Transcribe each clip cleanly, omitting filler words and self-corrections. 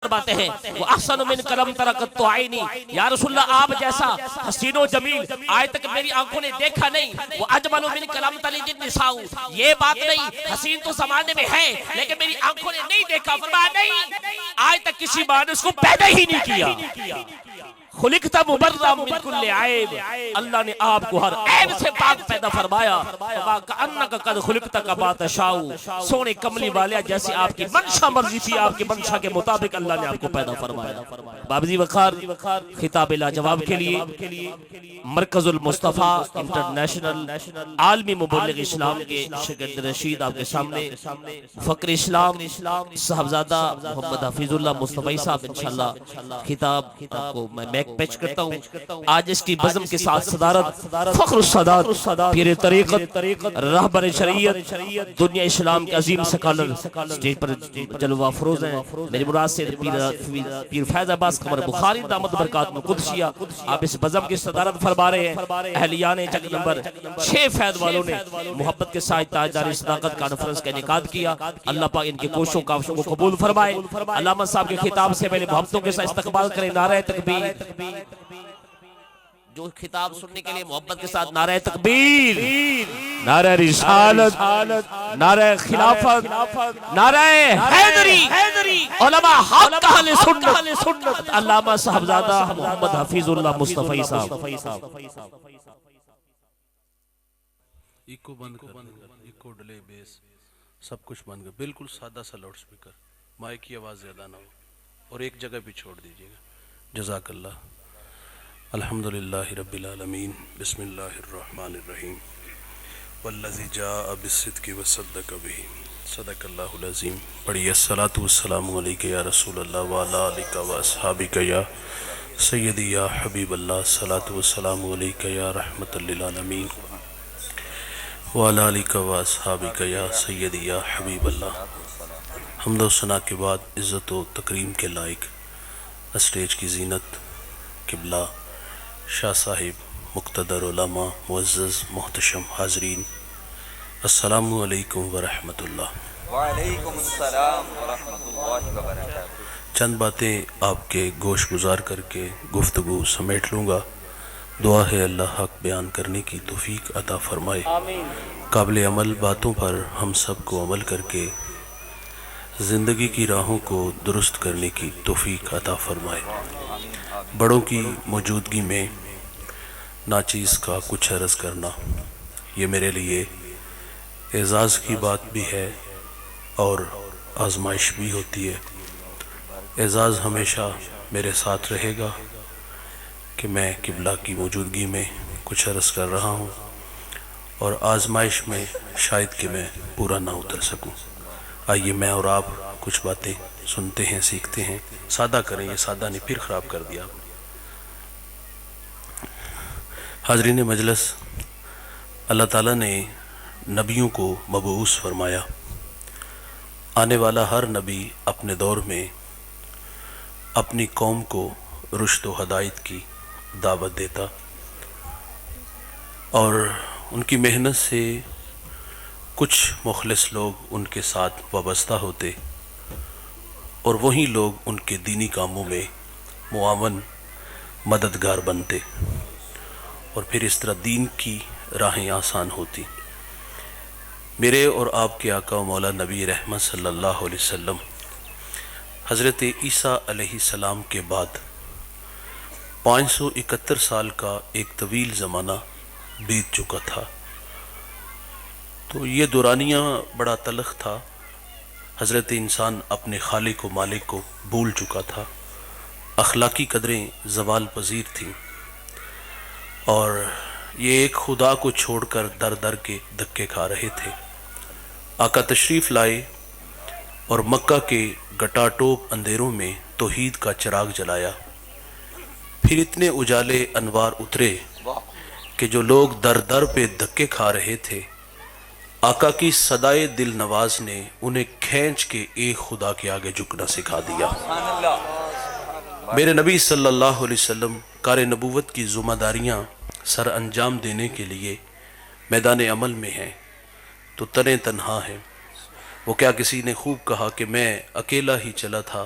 فرماتے ہیں وہ احسن من کلم ترکت تو عینی، یا رسول اللہ آپ جیسا حسین و جمیل آج تک میری آنکھوں نے دیکھا نہیں. وہ اجمل من کلم تلد النساء، یہ بات نہیں حسین تو زمانے میں ہے لیکن میری آنکھوں نے نہیں دیکھا. فرمایا نہیں، آج تک کسی ماں نے اس کو پیدا ہی نہیں کیا. خلقت مبرأ من کل عیب، اللہ نے آپ کو ہر عیب سے پاک پیدا فرمایا. کأنک قد خلقت کما تشاء، سونے کملی والے جیسے آپ کی منشا مرضی تھی آپ کی منشا کے مطابق اللہ نے آپ کو پیدا فرمایا. بابجی وقار خطاب لاجواب کے لیے مرکز المصطفیٰ انٹرنیشنل عالمی مبلغ اسلام کے شاگرد رشید آپ کے سامنے فقر اسلام صاحبزادہ محمد حفیظ اللہ مصطفی صاحب انشاءاللہ خطاب آپ کو میں میک پیچ کرتا ہوں. آج اس کی بزم کے ساتھ صدارت فخر السادات پیر طریقت رہبر شریعت دنیا اسلام کے عظیم سکالر سٹیج پر جلوہ افروز ہیں میری مراد سے پیر فیض عباس قمر بخاری دامت برکات میں قدسیہ. آپ اس بزم کی صدارت فرما رہے ہیں. اہلیان جنگ نمبر 6 فیض والوں نے محبت کے ساتھ تاجدار صداقت کانفرنس کا انعقاد کیا. اللہ پاک ان کی کوششوں کاوشوں کو قبول فرمائے. علامہ صاحب کے خطاب سے پہلے محبتوں کے ساتھ استقبال کریں. نعرہ تکبیر، جو خطاب سننے کے لیے محبت کے ساتھ نعرہ تکبیر، نعرہ رسالت، نعرہ خلافت، نعرہ حیدری، علماء حق اہل سنت علامہ صاحبزادہ محمد حفیظ اللہ مصطفی صاحب. ایکو بند کر، ایکو ڈلے بیس سب کچھ بند کر. بالکل سادہ سا لاؤڈ سپیکر، مائک کی آواز زیادہ نہ ہو اور ایک جگہ بھی چھوڑ دیجیے گا. جزاک اللہ. الحمدللہ رب العالمین. بسم اللہ الرحمن الرحیم. والذی جاء بالصدق وصدق به صدق اللہ العظیم. پڑھیے الصلاۃ والسلام علیک یا رسول اللہ وعلی آلک واصحابک یا سیدی یا حبیب اللہ. الصلاۃ والسلام علیک یا رحمت للعالمین وعلی آلک واصحابک یا سیدی یا حبیب اللہ. حمد و ثنا کے بعد عزت و تکریم کے لائق اسٹیج کی زینت قبلہ شاہ صاحب مقتدر علماء معزز محتشم حاضرین، السلام علیکم ورحمۃ اللہ. وعلیکم السلام ورحمۃ اللہ وبرکاتہ. چند باتیں آپ کے گوش گزار کر کے گفتگو سمیٹ لوں گا. دعا ہے اللہ حق بیان کرنے کی توفیق عطا فرمائے. قابل عمل باتوں پر ہم سب کو عمل کر کے زندگی کی راہوں کو درست کرنے کی توفیق عطا فرمائے. بڑوں کی موجودگی میں ناچیز کا کچھ عرض کرنا یہ میرے لیے اعزاز کی بات بھی ہے اور آزمائش بھی ہوتی ہے. اعزاز ہمیشہ میرے ساتھ رہے گا کہ میں قبلہ کی موجودگی میں کچھ عرض کر رہا ہوں، اور آزمائش میں شاید کہ میں پورا نہ اتر سکوں. آئیے میں اور آپ کچھ باتیں سنتے ہیں، سیکھتے ہیں. سادہ کریں، یہ سادہ نہیں پھر خراب کر دیا آپ نے. حاضرین مجلس، اللہ تعالیٰ نے نبیوں کو مبعوث فرمایا. آنے والا ہر نبی اپنے دور میں اپنی قوم کو رشد و ہدایت کی دعوت دیتا، اور ان کی محنت سے کچھ مخلص لوگ ان کے ساتھ وابستہ ہوتے اور وہی لوگ ان کے دینی کاموں میں معاون مددگار بنتے، اور پھر اس طرح دین کی راہیں آسان ہوتی. میرے اور آپ کے آقا و مولا نبی رحمت صلی اللہ علیہ وسلم حضرت عیسیٰ علیہ السلام کے بعد 571 سال کا ایک طویل زمانہ بیت چکا تھا. تو یہ دورانیہ بڑا تلخ تھا. حضرت انسان اپنے خالق و مالک کو بھول چکا تھا. اخلاقی قدریں زوال پذیر تھیں، اور یہ ایک خدا کو چھوڑ کر در در کے دھکے کھا رہے تھے. آقا تشریف لائے اور مکہ کے گٹاٹوپ اندھیروں میں توحید کا چراغ جلایا. پھر اتنے اجالے انوار اترے کہ جو لوگ در در پہ دھکے کھا رہے تھے، آقا کی صدائے دل نواز نے انہیں کھینچ کے ایک خدا کے آگے جھکنا سکھا دیا. میرے نبی صلی اللہ علیہ وسلم کار نبوت کی ذمہ داریاں سر انجام دینے کے لیے میدان عمل میں ہیں تو تنہا ہیں. وہ کیا کسی نے خوب کہا کہ میں اکیلا ہی چلا تھا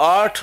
8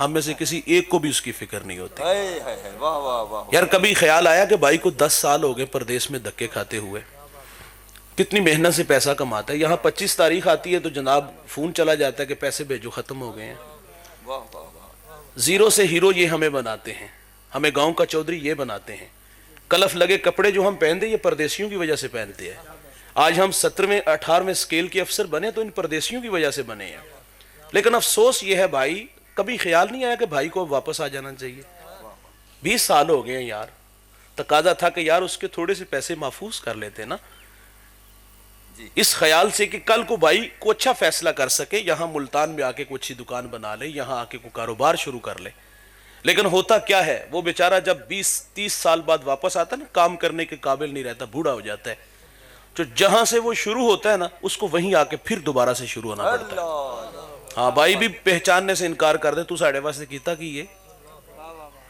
ہم میں سے کسی ایک کو بھی اس کی فکر نہیں ہوتی. واہ واہ واہ. یار کبھی خیال آیا کہ بھائی کو 10 سال ہو گئے پردیس میں دھکے کھاتے ہوئے, کتنی محنت سے پیسہ کماتا ہے, یہاں 25 تاریخ آتی ہے تو جناب فون چلا جاتا ہے کہ پیسے بھیجو ختم ہو گئے ہیں. واہ واہ واہ. زیرو سے ہیرو یہ ہمیں بناتے ہیں, ہمیں گاؤں کا چودھری یہ بناتے ہیں. کلف لگے کپڑے جو ہم پہنتے یہ پردیسیوں کی وجہ سے پہنتے ہیں. آج ہم 17ویں 18ویں سکیل کے افسر بنے تو ان پردیسیوں کی وجہ سے بنے ہیں. لیکن افسوس یہ ہے بھائی, کبھی خیال نہیں آیا کہ بھائی کو واپس آ جانا چاہیے. 20 سال ہو گئے ہیں یار, تقاضا تھا کہ یار اس کے تھوڑے سے پیسے محفوظ کر لیتے نا, اس خیال سے کہ کل کو بھائی کو اچھا فیصلہ کر سکے, یہاں ملتان میں آ کے کوئی اچھی دکان بنا لے, یہاں آ کے کوئی کاروبار شروع کر لے. لیکن ہوتا کیا ہے, وہ بیچارہ جب 20-30 سال بعد واپس آتا ہے نا, کام کرنے کے قابل نہیں رہتا, بوڑھا ہو جاتا ہے. جو جہاں سے وہ شروع ہوتا ہے نا, اس کو وہیں آ کے پھر دوبارہ سے شروع ہونا پڑتا ہے. ہاں بھائی بھی پہچاننے سے انکار کر دے, تو ساڑھے واسطے کیتا کہ یہ,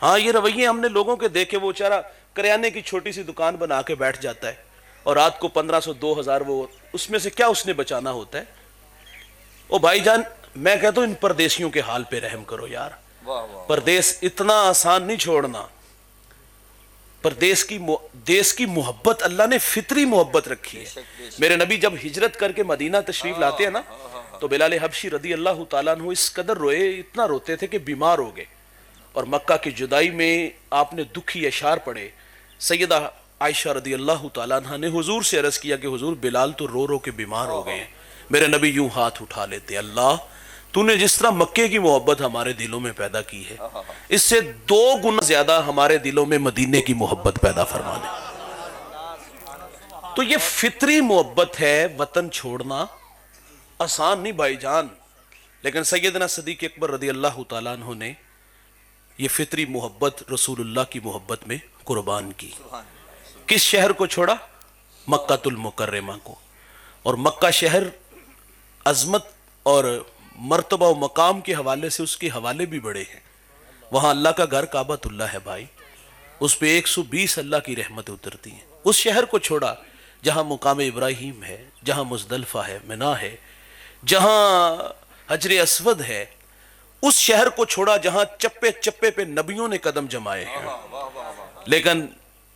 ہاں یہ رویے ہم نے لوگوں کے دیکھے. وہ بیچارہ کریانے کی چھوٹی سی دکان بنا کے بیٹھ جاتا ہے اور رات کو 1500-2000 وہ اس میں سے کیا اس نے بچانا ہوتا ہے. او بھائی جان میں کہتا ہوں ان پردیسیوں کے حال پہ رحم کرو یار. پردیس اتنا آسان نہیں چھوڑنا. پردیس دیس کی محبت اللہ نے فطری محبت رکھی ہے. میرے نبی جب ہجرت کر کے مدینہ تشریف لاتے ہیں نا, تو بلال حبشی رضی اللہ تعالیٰ عنہ اس قدر روئے, اتنا روتے تھے کہ بیمار ہو گئے. اور مکہ کی جدائی میں آپ نے دکھی اشعار پڑھے. سیدہ عائشہ رضی اللہ تعالیٰ عنہ نے حضور سے عرض کیا کہ حضور بلال تو رو رو کے بیمار ہو گئے ہیں. میرے نبی یوں ہاتھ اٹھا لیتے, اللہ تو نے جس طرح مکے کی محبت ہمارے دلوں میں پیدا کی ہے, اس سے 2 گنا زیادہ ہمارے دلوں میں مدینے کی محبت پیدا فرما دے. تو یہ فطری محبت ہے. وطن چھوڑنا آسان نہیں بھائی جان, لیکن سیدنا صدیق اکبر رضی اللہ تعالیٰ عنہ نے یہ فطری محبت رسول اللہ کی محبت میں قربان کی. کس شہر کو چھوڑا؟ مکہ المکرمہ کو. اور مکہ شہر عظمت اور مرتبہ و مقام کے حوالے سے اس کے حوالے بھی بڑے ہیں. وہاں اللہ کا گھر کعبۃ اللہ ہے بھائی, اس پہ 120 اللہ کی رحمتیں اترتی ہیں. اس شہر کو چھوڑا جہاں مقام ابراہیم ہے, جہاں مزدلفہ ہے, منا ہے, جہاں حجر اسود ہے. اس شہر کو چھوڑا جہاں چپے چپے پہ نبیوں نے قدم جمائے ہیں. لیکن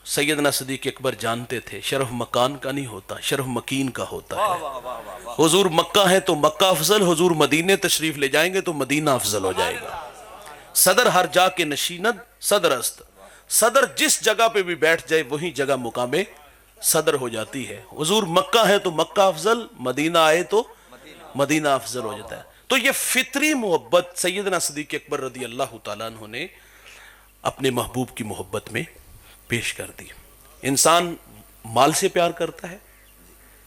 سیدنا صدیق اکبر جانتے تھے شرف مکان کا نہیں ہوتا, شرف مکین کا ہوتا ہے. حضور مکہ ہے تو مکہ افضل, حضور مدینے تشریف لے جائیں گے تو مدینہ افضل ہو جائے گا. صدر ہر جا کے نشیند صدر است, صدر جس جگہ پہ بھی بیٹھ جائے وہی جگہ مقام صدر ہو جاتی ہے. حضور مکہ ہے تو مکہ افضل, مدینہ آئے تو مدینہ افضل ہو جاتا ہے. تو یہ فطری محبت سیدنا صدیق اکبر رضی اللہ تعالیٰ عنہ نے اپنے محبوب کی محبت میں پیش کر دی. انسان مال سے پیار کرتا ہے,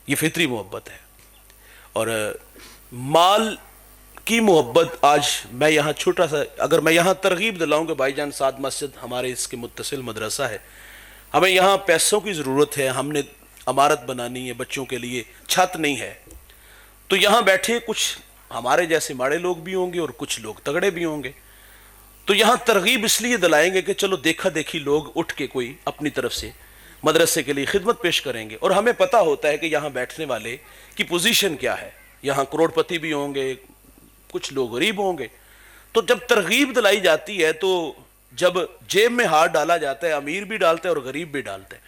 یہ فطری محبت ہے. اور مال کی محبت آج میں یہاں چھوٹا سا اگر میں یہاں ترغیب دلاؤں کہ بھائی جان سعد مسجد ہمارے اس کے متصل مدرسہ ہے, ہمیں یہاں پیسوں کی ضرورت ہے, ہم نے عمارت بنانی ہے, بچوں کے لیے چھت نہیں ہے, تو یہاں بیٹھے کچھ ہمارے جیسے ماڑے لوگ بھی ہوں گے اور کچھ لوگ تگڑے بھی ہوں گے. تو یہاں ترغیب اس لیے دلائیں گے کہ چلو دیکھا دیکھی لوگ اٹھ کے کوئی اپنی طرف سے مدرسے کے لیے خدمت پیش کریں گے. اور ہمیں پتہ ہوتا ہے کہ یہاں بیٹھنے والے کی پوزیشن کیا ہے, یہاں کروڑ پتی بھی ہوں گے, کچھ لوگ غریب ہوں گے. تو جب ترغیب دلائی جاتی ہے تو جب جیب میں ہاتھ ڈالا جاتا ہے, امیر بھی ڈالتا ہے اور غریب بھی ڈالتا ہے.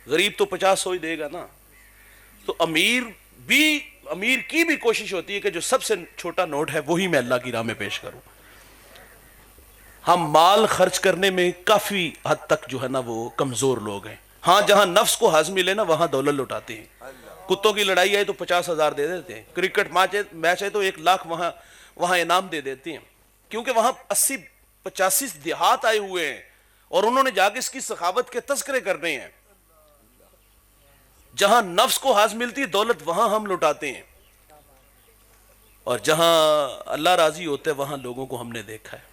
غریب تو 50 ہی دے گا نا, تو امیر کی بھی کوشش ہوتی ہے کہ جو سب سے چھوٹا نوٹ ہے وہی میں اللہ کی راہ میں پیش کروں. ہم مال خرچ کرنے میں کافی حد تک جو ہے نا وہ کمزور لوگ ہیں. ہاں جہاں نفس کو ہضم ملے نا وہاں دولت لوٹاتے ہیں. کتوں کی لڑائی آئے تو 50,000 دے دیتے ہیں, کرکٹ میچ ہے تو 1 لاکھ وہاں انعام دے دیتے ہیں, کیونکہ وہاں 80-85 دیہات آئے ہوئے ہیں اور انہوں نے جا کے اس کی سخاوت کے تذکرے کرنے ہیں. جہاں نفس کو ہضم ملتی ہے دولت وہاں ہم لوٹاتے ہیں, اور جہاں اللہ راضی ہوتا ہے وہاں لوگوں کو ہم نے دیکھا ہے.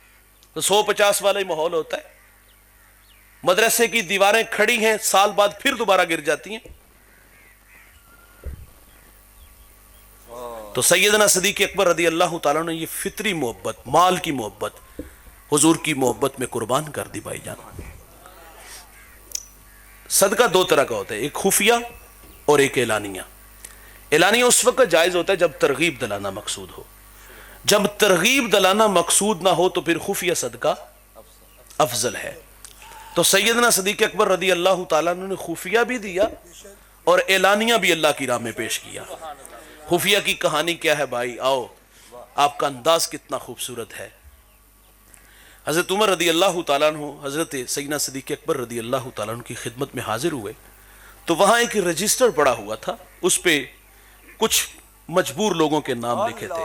تو 150 والا ہی ماحول ہوتا ہے. مدرسے کی دیواریں کھڑی ہیں, سال بعد پھر دوبارہ گر جاتی ہیں. تو سیدنا صدیق اکبر رضی اللہ تعالیٰ نے یہ فطری محبت, مال کی محبت حضور کی محبت میں قربان کر دی بھائی جان. صدقہ 2 طرح کا ہوتا ہے, ایک خفیہ اور ایک اعلانیہ. اعلانیہ اس وقت جائز ہوتا ہے جب ترغیب دلانا مقصود ہو, جب ترغیب دلانا مقصود نہ ہو تو پھر خفیہ صدقہ افضل ہے. تو سیدنا صدیق اکبر رضی اللہ تعالیٰ عنہ نے خفیہ بھی دیا اور اعلانیہ بھی اللہ کی راہ میں پیش کیا. خفیہ کی کہانی کیا ہے بھائی؟ آؤ، آپ کا انداز کتنا خوبصورت ہے. حضرت عمر رضی اللہ تعالیٰ عنہ حضرت سیدنا صدیق اکبر رضی اللہ تعالیٰ عنہ کی خدمت میں حاضر ہوئے تو وہاں ایک رجسٹر پڑا ہوا تھا، اس پہ کچھ مجبور لوگوں کے نام لکھے تھے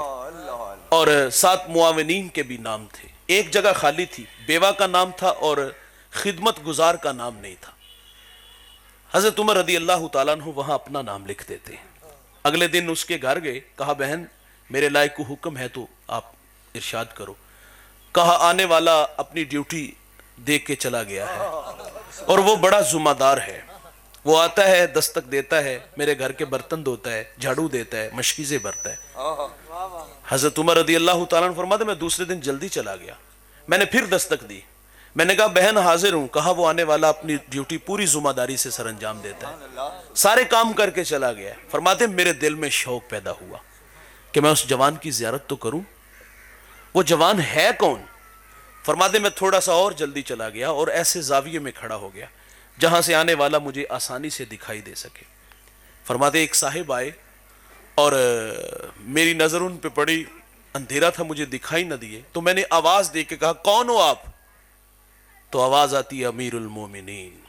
اور 7 معاونین کے بھی نام تھے. ایک جگہ خالی تھی، بیوہ کا نام تھا اور خدمت گزار کا نام نہیں تھا. حضرت عمر رضی اللہ تعالیٰ عنہ وہاں اپنا نام لکھ دیتے. اگلے دن اس کے گھر گئے، کہا بہن میرے لائق کو حکم ہے تو آپ ارشاد کرو. کہا آنے والا اپنی ڈیوٹی دیکھ کے چلا گیا ہے اور وہ بڑا ذمہ دار ہے. وہ آتا ہے، دستک دیتا ہے، میرے گھر کے برتن دھوتا ہے، جھاڑو دیتا ہے، مشکیزیں بھرتا ہے. حضرت عمر رضی اللہ تعالیٰ عنہ فرماتے میں دوسرے دن جلدی چلا گیا. میں نے پھر دستک دی. میں نے کہا بہن حاضر ہوں. کہا وہ آنے والا اپنی ڈیوٹی پوری ذمہ داری سے سر انجام دیتا ہے، سارے کام کر کے چلا گیا. فرماتے میرے دل میں شوق پیدا ہوا کہ میں اس جوان کی زیارت تو کروں. وہ جوان ہے کون؟ فرماتے میں تھوڑا سا اور جلدی چلا گیا اور ایسے زاویے میں کھڑا ہو گیا جہاں سے آنے والا مجھے آسانی سے دکھائی دے سکے. فرماتے ایک صاحب آئے اور میری نظر ان پہ پڑی، اندھیرا تھا، مجھے دکھائی نہ دیے تو میں نے آواز دے کے کہا کون ہو آپ؟ تو آواز آتی ہے امیر المومنین.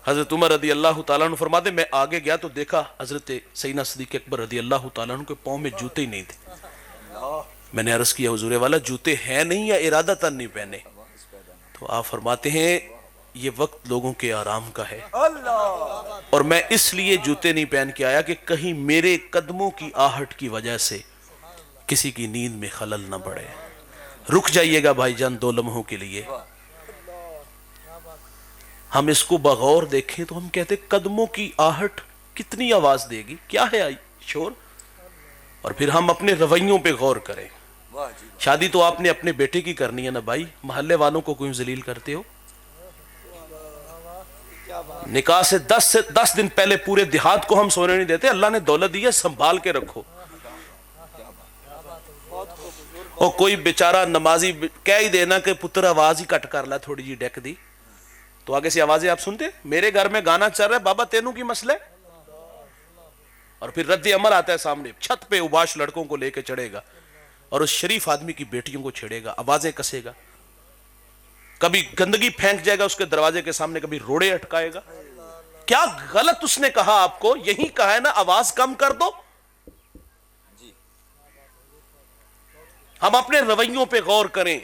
حضرت عمر رضی اللہ تعالیٰ عنہ فرماتے میں آگے گیا تو دیکھا حضرت سیدنا صدیق اکبر رضی اللہ تعالیٰ عنہ کے پاؤں میں جوتے ہی نہیں تھے. میں نے عرض کیا حضور والا جوتے ہیں نہیں یا ارادتاً نہیں پہنے؟ تو آپ فرماتے ہیں یہ وقت لوگوں کے آرام کا ہے اور میں اس لیے جوتے نہیں پہن کے آیا کہ کہیں میرے قدموں کی آہٹ کی وجہ سے کسی کی نیند میں خلل نہ پڑے. رک جائیے گا بھائی جان 2 لمحوں کے لیے. ہم اس کو بغور دیکھیں تو ہم کہتے قدموں کی آہٹ کتنی آواز دے گی، کیا ہے شور؟ اور پھر ہم اپنے رویوں پہ غور کریں. شادی تو آپ نے اپنے بیٹے کی کرنی ہے نا بھائی، محلے والوں کو کیوں ذلیل کرتے ہو؟ نکاح سے 10 دن پہلے پورے دیہات کو ہم سونے نہیں دیتے. اللہ نے دولت دی ہے، سنبھال کے رکھو. اور کوئی بیچارہ نمازی کہہ ہی دینا کہ پتر آواز ہی کٹ کر لا تھوڑی جی ڈیک دی، تو آگے سے آوازیں آپ سنتے میرے گھر میں گانا چل رہا ہے بابا تینوں کی مسئلہ ہے. اور پھر رد عمل آتا ہے سامنے، چھت پہ اوباش لڑکوں کو لے کے چڑھے گا اور اس شریف آدمی کی بیٹیوں کو چھیڑے گا، آوازیں کسے گا، کبھی گندگی پھینک جائے گا اس کے دروازے کے سامنے، کبھی روڑے اٹکائے گا. کیا غلط اس نے کہا آپ کو؟ یہی کہا ہے نا آواز کم کر دو. ہم اپنے رویوں پہ غور کریں.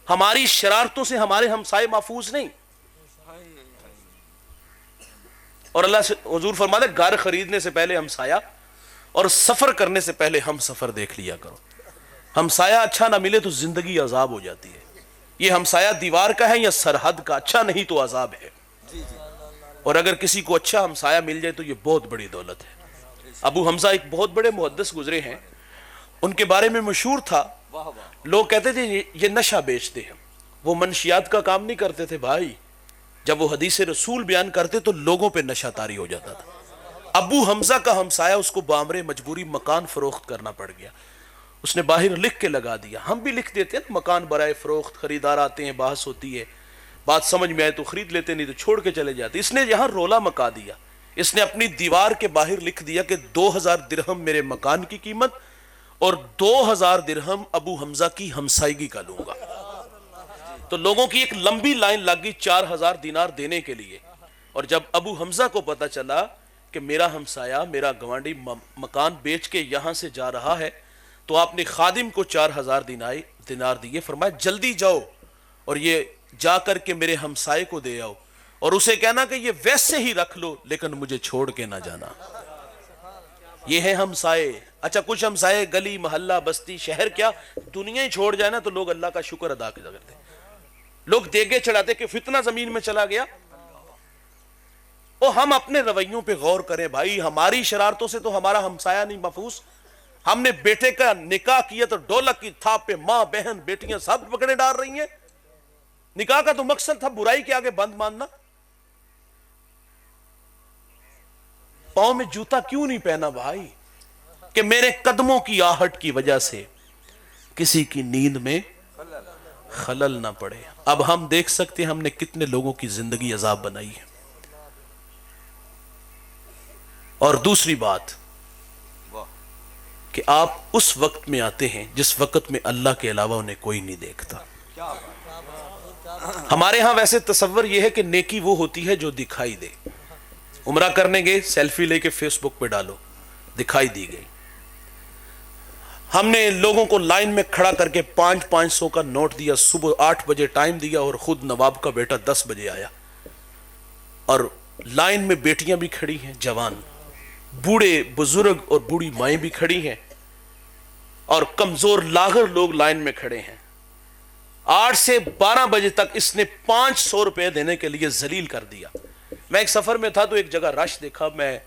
ہماری شرارتوں سے ہمارے ہمسائے محفوظ نہیں. اور اللہ سے حضور فرماتے گھر خریدنے سے پہلے ہمسایہ اور سفر کرنے سے پہلے ہم سفر دیکھ لیا کرو. ہمسایہ اچھا نہ ملے تو زندگی عذاب ہو جاتی ہے. یہ ہمسایہ دیوار کا ہے یا سرحد کا، اچھا نہیں تو عذاب ہے. اور اگر کسی کو اچھا ہمسایہ مل جائے تو یہ بہت بڑی دولت ہے. ابو حمزہ ایک بہت بڑے محدث گزرے ہیں، ان کے بارے میں مشہور تھا، لوگ کہتے تھے یہ نشہ بیچتے ہیں. وہ منشیات کا کام نہیں کرتے تھے بھائی. جب وہ حدیث رسول بیان کرتے تو لوگوں پہ نشہ طاری ہو جاتا تھا. ابو حمزہ کا ہمسایہ اس کو بامرے مجبوری مکان فروخت کرنا پڑ گیا. اس نے باہر لکھ کے لگا دیا. ہم بھی لکھ دیتے ہیں مکان برائے فروخت، خریدار آتے ہیں، بحث ہوتی ہے، بات سمجھ میں آئے تو خرید لیتے، نہیں تو چھوڑ کے چلے جاتے. اس نے یہاں رولا مکا دیا. اس نے اپنی دیوار کے باہر لکھ دیا کہ 2000 درہم میرے مکان کی قیمت اور 2000 درہم ابو حمزہ کی ہمسائیگی کا لوں گا. تو لوگوں کی ایک لمبی لائن لگ گئی 4000 دینار دینے کے لیے. اور جب ابو حمزہ کو پتا چلا کہ میرا ہمسایہ، میرا گوانڈی مکان بیچ کے یہاں سے جا رہا ہے، تو آپ نے خادم کو 4000 دینار دیے. فرمایا جلدی جاؤ اور یہ جا کر کے میرے ہمسائے کو دے آؤ اور اسے کہنا کہ یہ ویسے ہی رکھ لو لیکن مجھے چھوڑ کے نہ جانا. یہ ہے ہمسائے. اچھا کچھ ہمسائے گلی محلہ بستی شہر کیا دنیا ہی چھوڑ جائے نا تو لوگ اللہ کا شکر ادا کرتے. لوگ دیگے چڑھاتے کہ فتنہ زمین میں چلا گیا. ہم اپنے رویوں پہ غور کریں بھائی. ہماری شرارتوں سے تو ہمارا ہمسایہ نہیں محفوظ. ہم نے بیٹے کا نکاح کیا تو ڈولک کی تھاپ پہ ماں بہن بیٹیاں سب پکڑے ڈال رہی ہیں. نکاح کا تو مقصد تھا برائی کے آگے بند ماننا. پاؤں میں جوتا کیوں نہیں پہنا بھائی؟ کہ میرے قدموں کی آہٹ کی وجہ سے کسی کی نیند میں خلل نہ پڑے. اب ہم دیکھ سکتے ہیں ہم نے کتنے لوگوں کی زندگی عذاب بنائی ہے. اور دوسری بات کہ آپ اس وقت میں آتے ہیں جس وقت میں اللہ کے علاوہ انہیں کوئی نہیں دیکھتا. ہمارے ہاں ویسے تصور یہ ہے کہ نیکی وہ ہوتی ہے جو دکھائی دے. عمرہ کرنے گئے, سیلفی لے کے فیس بک پہ ڈالو, دکھائی دی گئی. ہم نے لوگوں کو لائن میں کھڑا کر کے 500 کا نوٹ دیا, صبح 8 بجے ٹائم دیا, اور خود نواب کا بیٹا 10 بجے آیا. اور لائن میں بیٹیاں بھی کھڑی ہیں, جوان, بوڑھے بزرگ اور بوڑھی مائیں بھی کھڑی ہیں, اور کمزور لاغر لوگ لائن میں کھڑے ہیں. 8 سے 12 بجے تک اس نے 500 روپے دینے کے لیے ذلیل کر دیا. میں ایک سفر میں تھا تو ایک جگہ رش دیکھا. میں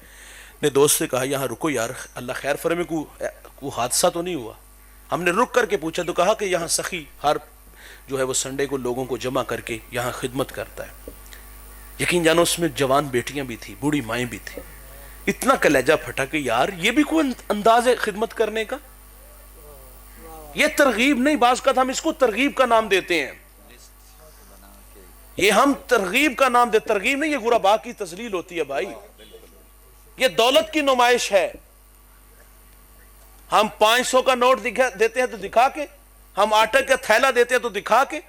نے دوست سے کہا یہاں رکو یار, اللہ خیر فرمائے, کوئی حادثہ تو نہیں ہوا. ہم نے رک کر کے پوچھا تو کہا کہ یہاں سخی ہر جو ہے وہ سنڈے کو لوگوں کو جمع کر کے یہاں خدمت کرتا ہے. یقین جانو اس میں جوان بیٹیاں بھی تھی, بوڑھی مائیں بھی تھی. اتنا کلیجہ پھٹا کہ یار یہ بھی کوئی انداز ہے خدمت کرنے کا. یہ ترغیب نہیں, بعض کا ہم اس کو ترغیب کا نام دیتے ہیں. یہ ہم ترغیب کا نام دے, ترغیب نہیں, یہ غربا کی تذلیل ہوتی ہے بھائی. یہ دولت کی نمائش ہے. ہم 500 کا نوٹ دیتے ہیں تو دکھا کے, ہم آٹے کا تھیلا دیتے ہیں تو دکھا کے.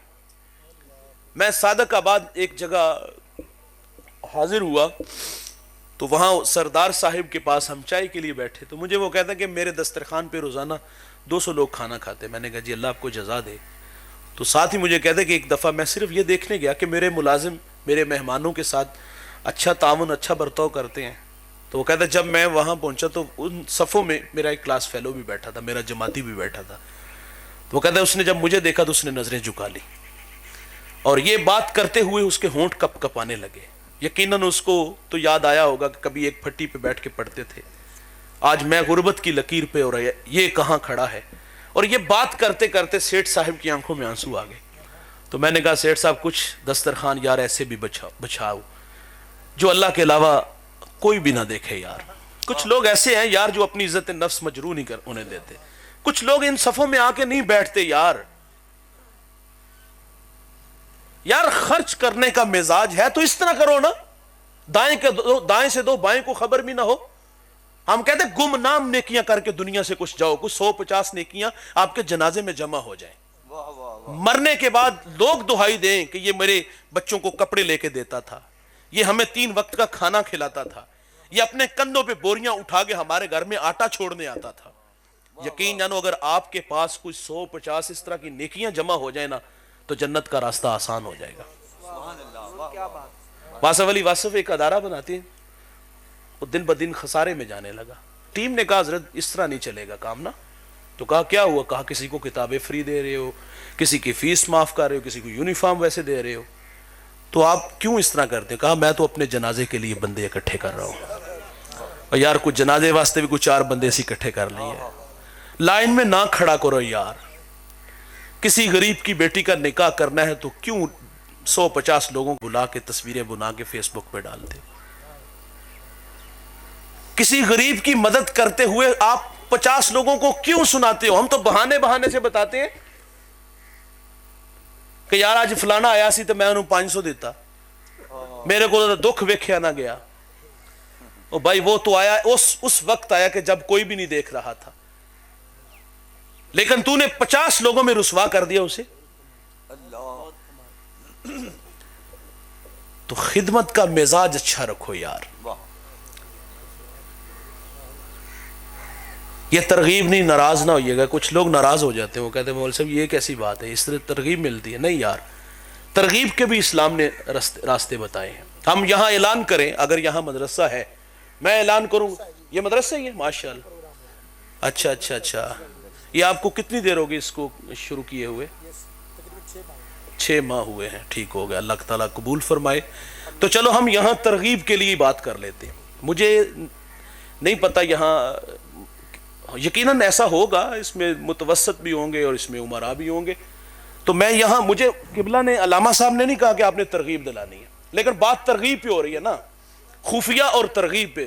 میں صادق آباد ایک جگہ حاضر ہوا تو وہاں سردار صاحب کے پاس ہم چائے کے لیے بیٹھے, تو مجھے وہ کہتا کہ میرے دسترخوان پہ روزانہ 200 لوگ کھانا کھاتے. میں نے کہا جی اللہ آپ کو جزا دے. تو ساتھ ہی مجھے کہتے کہ ایک دفعہ میں صرف یہ دیکھنے گیا کہ میرے ملازم میرے مہمانوں کے ساتھ اچھا تعاون, اچھا برتاؤ کرتے ہیں. تو وہ کہتا جب میں وہاں پہنچا تو ان صفوں میں میرا ایک کلاس فیلو بھی بیٹھا تھا, میرا جماعتی بھی بیٹھا تھا. تو وہ کہتا اس نے جب مجھے دیکھا تو اس نے نظریں جھکا لی, اور یہ بات کرتے ہوئے اس کے ہونٹ کپ کپانے لگے. یقیناً اس کو تو یاد آیا ہوگا کہ کبھی ایک پھٹی پہ بیٹھ کے پڑھتے تھے, آج میں غربت کی لکیر پہ, اور یہ کہاں کھڑا ہے. اور یہ بات کرتے کرتے سیٹھ صاحب کی آنکھوں میں آنسو آ گئے. تو میں نے کہا سیٹھ صاحب کچھ دسترخوان یار ایسے بھی بچھاؤ جو اللہ کے علاوہ کوئی بھی نہ دیکھے یار. کچھ لوگ ایسے ہیں یار جو اپنی عزت نفس مجروح نہیں انہیں دیتے. کچھ لوگ ان صفوں میں آ کے نہیں بیٹھتے یار. یار خرچ کرنے کا مزاج ہے تو اس طرح کرو نا, دائیں سے دو بائیں کو خبر بھی نہ ہو. ہم کہتے ہیں گمنام نیکیاں کر کے دنیا سے کچھ جاؤ, کچھ 150 نیکیاں آپ کے جنازے میں جمع ہو جائیں. مرنے کے بعد لوگ دہائی دیں کہ یہ میرے بچوں کو کپڑے لے کے دیتا تھا, یہ ہمیں 3 وقت کا کھانا کھلاتا تھا, یہ اپنے کندھوں پہ بوریاں اٹھا کے ہمارے گھر میں آٹا چھوڑنے آتا تھا. یقین جانو اگر آپ کے پاس کچھ 150 اس طرح کی نیکیاں جمع ہو جائیں نا تو جنت کا راستہ آسان ہو جائے گا. واصف علی واصف ایک ادارہ بناتے ہیں, وہ دن بدن خسارے میں جانے لگا. ٹیم نے کہا حضرت اس طرح نہیں چلے گا کام نا. تو کہا کیا ہوا؟ کہا کسی کو کتابیں فری دے رہے ہو, کسی کی فیس معاف کر رہے ہو, کسی کو یونیفارم ویسے دے رہے ہو, تو آپ کیوں اس طرح کرتے؟ کہا میں تو اپنے جنازے کے لیے بندے اکٹھے کر رہا ہوں. اور یار کچھ جنازے واسطے بھی کچھ 4 بندے ایسے اکٹھے کر لیے. لائن میں نہ کھڑا کرو یار. کسی غریب کی بیٹی کا نکاح کرنا ہے تو کیوں 150 لوگوں کو بلا کے تصویریں بنا کے فیس بک پہ ڈالتے؟ کسی غریب کی مدد کرتے ہوئے آپ 50 لوگوں کو کیوں سناتے ہو؟ ہم تو بہانے سے بتاتے ہیں کہ یار آج فلانا آیا سی تو میں انہوں 500 دیتا, میرے کو دکھ ویکھیا نہ گیا. او بھائی وہ تو آیا اس وقت آیا کہ جب کوئی بھی نہیں دیکھ رہا تھا, لیکن تو نے 50 لوگوں میں رسوا کر دیا اسے. تو خدمت کا مزاج اچھا رکھو یار. یہ ترغیب نہیں, ناراض نہ ہوئیے گا. کچھ لوگ ناراض ہو جاتے ہیں, وہ کہتے ہیں مولوی صاحب یہ کیسی بات ہے, اس طرح ترغیب ملتی ہے. نہیں یار, ترغیب کے بھی اسلام نے راستے بتائے ہیں. ہم یہاں اعلان کریں, اگر یہاں مدرسہ ہے, میں اعلان کروں یہ مدرسہ ہی ہے ماشاءاللہ. اچھا, یہ آپ کو کتنی دیر ہوگی اس کو شروع کیے ہوئے؟ 6 ماہ ہوئے ہیں. ٹھیک ہو گیا, اللہ تعالیٰ قبول فرمائے. تو چلو ہم یہاں ترغیب کے لیے بات کر لیتے ہیں. مجھے نہیں پتا یہاں یقیناً ایسا ہوگا, اس میں متوسط بھی ہوں گے اور اس میں عمرا بھی ہوں گے. تو میں یہاں, مجھے قبلہ نے, علامہ صاحب نے نہیں کہا کہ آپ نے ترغیب دلانی ہے, لیکن بات ترغیب پہ ہو رہی ہے نا, خفیہ اور ترغیب پہ.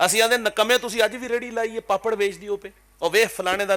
ਅਸੀਂ ਆਂਦੇ ਨਕਮੇ ਤੁਸੀਂ ਅੱਜ ਵੀ ਰੇੜੀ ਲਾਈ ਹੈ ਪਾਪੜ ਵੇਚ ਦਿਓ ਪੇ, ਉਹ ਵੇਖ ਫਲਾਣੇ ਦਾ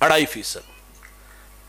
2.5%।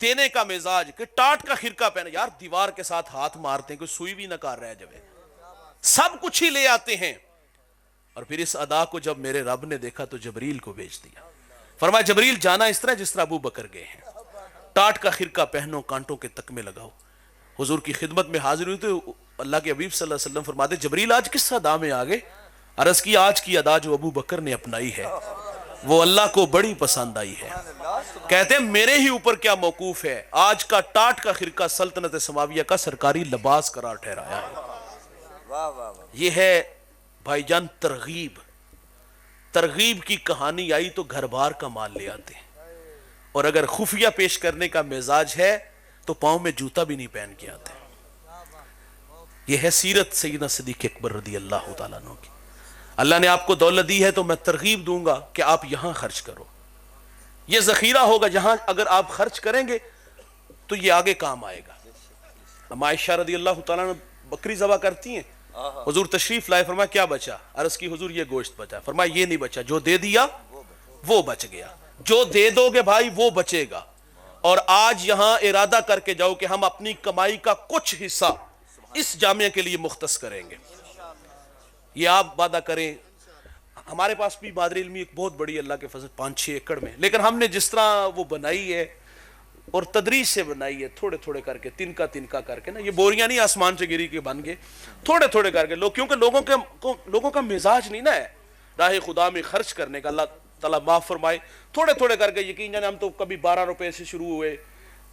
دینے کا مزاج کہ ٹاٹ کا خرقہ پہنا. یار دیوار کے ساتھ ہاتھ مارتے ہیں, کوئی سوئی بھی نہ کار رہ جائے, سب کچھ ہی لے آتے ہیں. اور پھر اس ادا کو جب میرے رب نے دیکھا تو جبریل کو بھیج دیا. فرمایا جبریل جانا اس طرح جس طرح ابو بکر گئے ہیں, ٹاٹ کا خرقہ پہنو, کانٹوں کے تکمے لگاؤ. حضور کی خدمت میں حاضر ہوئی تو اللہ کے حبیب صلی اللہ علیہ وسلم فرماتے جبریل آج کس ادا میں آگے؟ عرض کی آج کی ادا جو ابو بکر نے اپنائی ہے وہ اللہ کو بڑی پسند آئی ہے. کہتے ہیں میرے ہی اوپر کیا موقوف ہے, آج کا ٹاٹ کا خرقہ سلطنت سماویہ کا سرکاری لباس قرار ٹھہرایا ہے. یہ ہے بھائی جان ترغیب کی کہانی آئی تو گھر بار کا مال لے آتے ہیں, اور اگر خفیہ پیش کرنے کا مزاج ہے تو پاؤں میں جوتا بھی نہیں پہن کے آتے. یہ ہے سیرت سیدنا صدیق اکبر رضی اللہ تعالیٰ عنہ کی. اللہ نے آپ کو دولت دی ہے تو میں ترغیب دوں گا کہ آپ یہاں خرچ کرو. یہ ذخیرہ ہوگا جہاں اگر آپ خرچ کریں گے تو یہ آگے کام آئے گا. عائشہ رضی اللہ تعالیٰ عنہ بکری ذبح کرتی ہیں, حضور تشریف لائے, فرمایا کیا بچا؟ عرض کی حضور یہ گوشت بچا. فرمایا یہ نہیں بچا, جو دے دیا وہ بچ گیا, جو دے دو گے بھائی وہ بچے گا. اور آج یہاں ارادہ کر کے جاؤ کہ ہم اپنی کمائی کا کچھ حصہ اس جامعہ کے لیے مختص کریں گے. یہ آپ وعدہ کریں. ہمارے پاس بھی مادری علمی ایک بہت بڑی اللہ کے فضل 5-6 ایکڑ میں, لیکن ہم نے جس طرح وہ بنائی ہے اور تدریج سے بنائی ہے, تھوڑے تھوڑے کر کے تنکا کر کے نا, یہ بوریاں نہیں آسمان سے گری کے بن گئے, تھوڑے تھوڑے کر کے لوگ, کیونکہ لوگوں کا مزاج نہیں نا ہے راہ خدا میں خرچ کرنے کا. اللہ تعالیٰ معاف فرمائے. تھوڑے تھوڑے کر کے, یقین جانے ہم تو کبھی 12 روپے سے شروع ہوئے,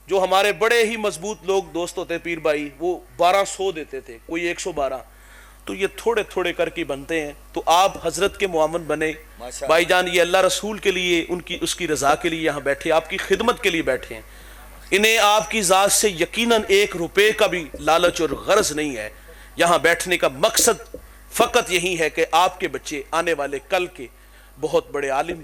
جو ہمارے بڑے ہی مضبوط لوگ دوست ہوتے پیر بھائی وہ 1200 دیتے تھے, کوئی 112. تو یہ تھوڑے تھوڑے کر کے بنتے ہیں. تو آپ حضرت کے معاون بنے بھائی جان, یہ اللہ رسول کے لیے اس کی رضا کے لیے یہاں بیٹھے, آپ کی خدمت کے لیے بیٹھے ہیں. انہیں آپ کی ذات سے یقیناً 1 روپے کا بھی لالچ اور غرض نہیں ہے. یہاں بیٹھنے کا مقصد فقط یہی ہے کہ آپ کے بچے آنے والے کل کے بہت بڑے عالم